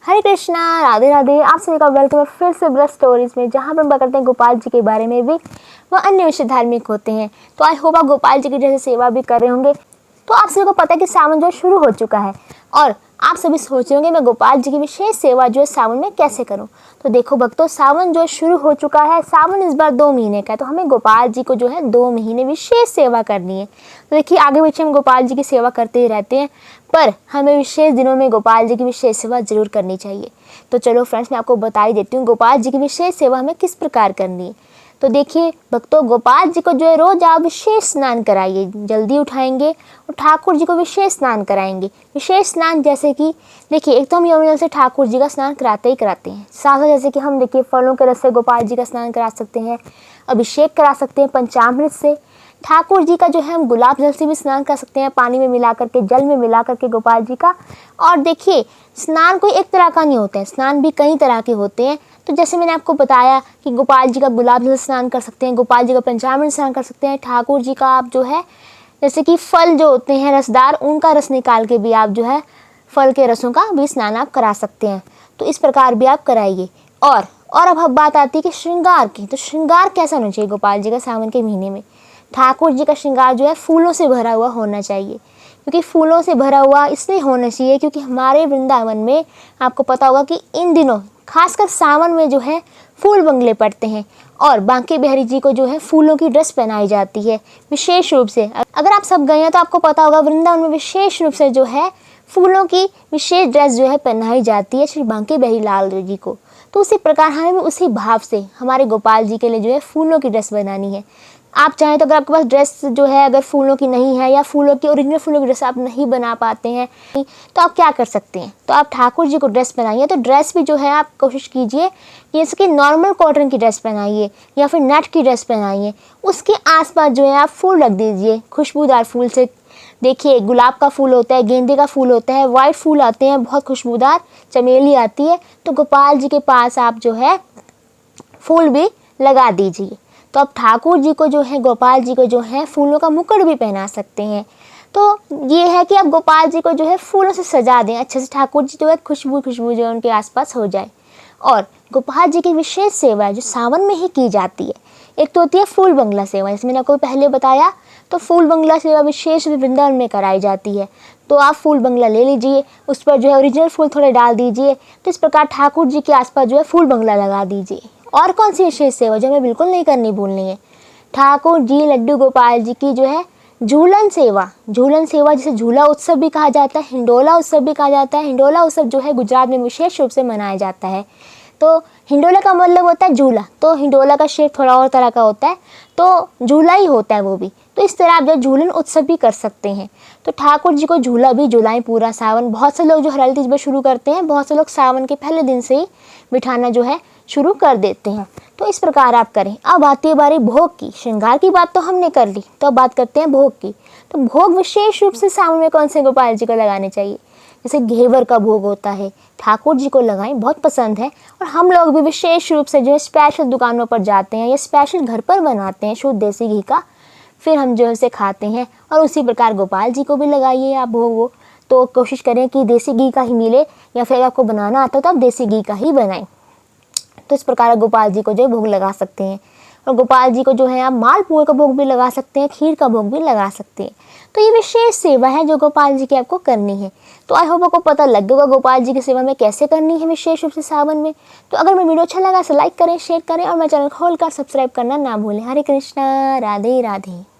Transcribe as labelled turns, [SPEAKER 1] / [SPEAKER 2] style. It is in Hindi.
[SPEAKER 1] हरे कृष्णा, राधे राधे। आप सभी का वेलकम है फिर से ब्रश स्टोरीज में, जहाँ पर हम बात करते हैं गोपाल जी के बारे में भी, वह अन्य विषय धार्मिक होते हैं। तो आई होप आप गोपाल जी की जैसे सेवा भी कर रहे होंगे। तो आप सभी को पता है कि सावन जो शुरू हो चुका है और आप सभी सोच रहे होंगे मैं गोपाल जी की विशेष सेवा जो है सावन में कैसे करूं। तो देखो भक्तों, सावन जो शुरू हो चुका है, सावन इस बार 2 महीने का है, तो हमें गोपाल जी को जो है 2 महीने विशेष सेवा करनी है। तो देखिए आगे पीछे हम गोपाल जी की सेवा करते ही रहते हैं, पर हमें विशेष दिनों में गोपाल जी की विशेष सेवा जरूर करनी चाहिए। तो चलो फ्रेंड्स, मैं आपको बता ही देती हूँ गोपाल जी की विशेष सेवा हमें किस प्रकार करनी है। तो देखिए भक्तों, गोपाल जी को जो है रोज आप विशेष स्नान कराइए, जल्दी उठाएंगे और ठाकुर जी को विशेष स्नान कराएंगे। विशेष स्नान जैसे कि देखिए, एक तो हम यमुना से ठाकुर जी का स्नान कराते ही कराते हैं, साथ साथ जैसे कि हम देखिए फलों के रस से गोपाल जी का स्नान करा सकते हैं, अभिषेक करा सकते हैं पंचामृत से। ठाकुर जी का जो है हम गुलाब जल से भी स्नान कर सकते हैं, पानी में मिला करके, जल में मिला करके गोपाल जी का। और देखिए स्नान कोई एक तरह का नहीं होता है, स्नान भी कई तरह के होते हैं। तो जैसे मैंने आपको बताया कि गोपाल जी का गुलाब जल स्नान कर सकते हैं, गोपाल जी का पंचामृत स्नान कर सकते हैं, ठाकुर जी का आप जो है जैसे कि फल जो होते हैं रसदार, उनका रस निकाल के भी आप जो है फल के रसों का भी स्नान आप करा सकते हैं। तो इस प्रकार भी आप कराइए। और अब बात आती है कि श्रृंगार की। तो श्रृंगार कैसा होना चाहिए गोपाल जी का सावन के महीने में? ठाकुर जी का श्रृंगार जो है फूलों से भरा हुआ होना चाहिए। क्योंकि फूलों से भरा हुआ इसलिए होना चाहिए क्योंकि हमारे वृंदावन में आपको पता होगा कि इन दिनों खासकर सावन में जो है फूल बंगले पड़ते हैं और बांके बिहारी जी को जो है फूलों की ड्रेस पहनाई जाती है विशेष रूप से। अगर आप सब गए हैं तो आपको पता होगा वृंदावन में विशेष रूप से जो है फूलों की विशेष ड्रेस जो है पहनाई जाती है श्री बांके बिहारी लाल जी को। तो उसी प्रकार हमें उसी भाव से हमारे गोपाल जी के लिए जो है फूलों की ड्रेस बनानी है। आप चाहें तो अगर आपके पास ड्रेस जो है अगर फूलों की नहीं है या फूलों की ओरिजिनल फूलों की ड्रेस आप नहीं बना पाते हैं, तो आप क्या कर सकते हैं, तो आप ठाकुर जी को ड्रेस पहनाइए। तो ड्रेस भी जो है आप कोशिश कीजिए जैसे कि नॉर्मल कॉटन की ड्रेस पहनाइए या फिर नेट की ड्रेस पहनाइए। उसके आसपास जो है आप फूल रख दीजिए खुशबूदार फूल से। देखिए गुलाब का फूल होता है, गेंदे का फूल होता है, वाइट फूल आते हैं बहुत खुशबूदार, चमेली आती है। तो गोपाल जी के पास आप जो है फूल भी लगा दीजिए। तो आप ठाकुर जी को जो है गोपाल जी को जो है फूलों का मुकुट भी पहना सकते हैं। तो ये है कि आप गोपाल जी को जो है फूलों से सजा दें अच्छे से, ठाकुर जी जो है खुशबू जो है उनके आसपास हो जाए। और गोपाल जी की विशेष सेवा है जो सावन में ही की जाती है। एक तो होती है फूल बंगला सेवा, इसमें मैंने आपको पहले बताया। तो फूल बंगला सेवा विशेष वृंदावन में कराई जाती है। तो आप फूल बंगला ले लीजिए, उस पर जो है ओरिजिनल फूल थोड़े डाल दीजिए। तो इस प्रकार ठाकुर जी के आसपास जो है फूल बंगला लगा दीजिए। और कौन सी विशेष सेवा जो हमें बिल्कुल नहीं करनी भूलनी है, ठाकुर जी लड्डू गोपाल जी की जो है झूलन सेवा। झूलन सेवा जिसे झूला उत्सव भी कहा जाता है, हिंडोला उत्सव भी कहा जाता है। हिंडोला उत्सव जो है गुजरात में विशेष रूप से मनाया जाता है। तो हिंडोला का मतलब होता है झूला, तो हिंडोला का शेप थोड़ा और तरह का होता है, तो झूला ही होता है वो भी। तो इस तरह आप जो झूलन उत्सव भी कर सकते हैं। तो ठाकुर जी को झूला भी झुलाएं पूरा सावन। बहुत से लोग जो हरियाली तीज पर शुरू करते हैं, बहुत से लोग सावन के पहले दिन से ही बिठाना जो है शुरू कर देते हैं। तो इस प्रकार आप करें। अब आती है बारी भोग की। श्रृंगार की बात तो हमने कर ली, तो अब बात करते हैं भोग की। तो भोग विशेष रूप से सावन में कौन से गोपाल जी को लगाने चाहिए? जैसे घेवर का भोग होता है, ठाकुर जी को लगाएं, बहुत पसंद है। और हम लोग भी विशेष रूप से जो है स्पेशल दुकानों पर जाते हैं या स्पेशल घर पर बनाते हैं शुद्ध देसी घी का, फिर हम जो है उसे खाते हैं। और उसी प्रकार गोपाल जी को भी लगाइए आप भोग वो। तो कोशिश करें कि देसी घी का ही मिले, या फिर आपको बनाना आता हो तो आप देसी घी का ही बनाएं। तो इस प्रकार गोपाल जी को जो है भोग लगा सकते हैं। और गोपाल जी को जो है आप मालपुए का भोग भी लगा सकते हैं, खीर का भोग भी लगा सकते हैं। तो ये विशेष सेवा है जो गोपाल जी की आपको करनी है। तो आई होप आपको पता लग गया गोपाल जी की सेवा में कैसे करनी है विशेष रूप से सावन में। तो अगर मेरी वीडियो अच्छा लगा तो लाइक करें, शेयर करें और मेरे चैनल खोलकर सब्सक्राइब करना ना भूलें। हरे कृष्णा, राधे राधे।